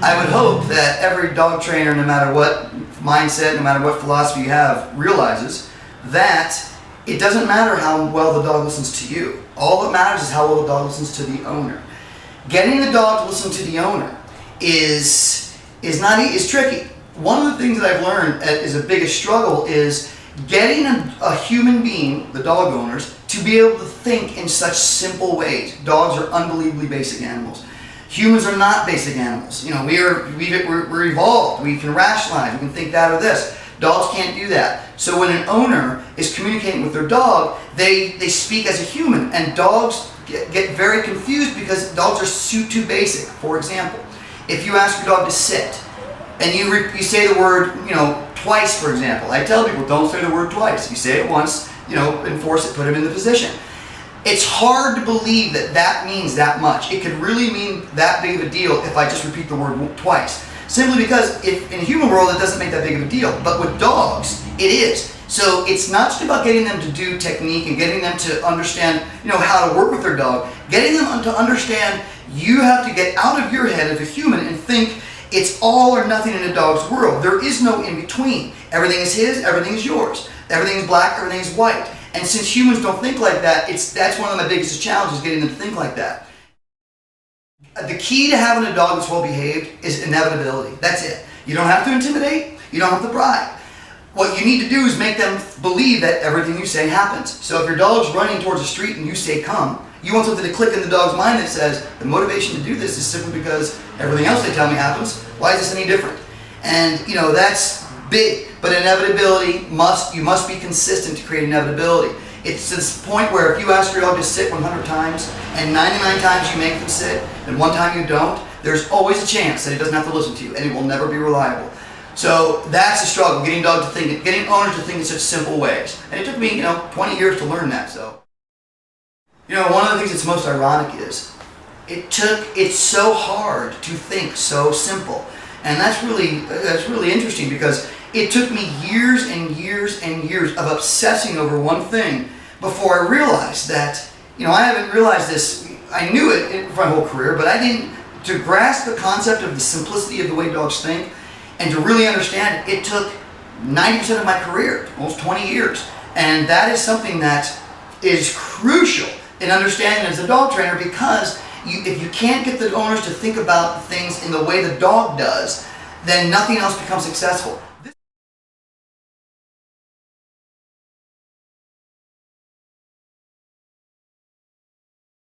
I would hope that every dog trainer, no matter what mindset, no matter what philosophy you have, realizes that it doesn't matter how well the dog listens to you. All that matters is how well the dog listens to the owner. Getting the dog to listen to the owner is tricky. One of the things that I've learned is the biggest struggle is getting a human being, the dog owners, to be able to think in such simple ways. Dogs are unbelievably basic animals. Humans are not basic animals. You know, we're evolved. We can rationalize. We can think that or this. Dogs can't do that. So when an owner is communicating with their dog, they speak as a human, and dogs get very confused because dogs are too basic. For example, if you ask your dog to sit, and you say the word, twice, for example. I tell people, don't say the word twice. If you say it once, enforce it, put him in the position. It's hard to believe that that means that much. It could really mean that big of a deal if I just repeat the word twice. Simply because if in a human world it doesn't make that big of a deal, but with dogs it is. So it's not just about getting them to do technique and getting them to understand, how to work with their dog. Getting them to understand you have to get out of your head as a human and think it's all or nothing in a dog's world. There is no in between. Everything is his, everything is yours. Everything is black, everything is white. And since humans don't think like that, that's one of my biggest challenges, getting them to think like that. The key to having a dog that's well behaved is inevitability. That's it. You don't have to intimidate. You don't have to bribe. What you need to do is make them believe that everything you say happens. So if your dog's running towards a street and you say come, you want something to click in the dog's mind that says the motivation to do this is simply because everything else they tell me happens. Why is this any different? And that's big. But inevitability you must be consistent to create inevitability. It's to this point where if you ask your dog to sit 100 times and 99 times you make them sit and one time you don't, there's always a chance that it doesn't have to listen to you and it will never be reliable. So that's the struggle, getting owners to think in such simple ways. And it took me, 20 years to learn that. So, one of the things that's most ironic is it's so hard to think so simple. And that's really interesting because it took me years and years and years of obsessing over one thing before I realized that, I haven't realized this, I knew it for my whole career, but I didn't, to grasp the concept of the simplicity of the way dogs think and to really understand it took 90% of my career, almost 20 years. And that is something that is crucial in understanding as a dog trainer because if you can't get the owners to think about things in the way the dog does, then nothing else becomes successful.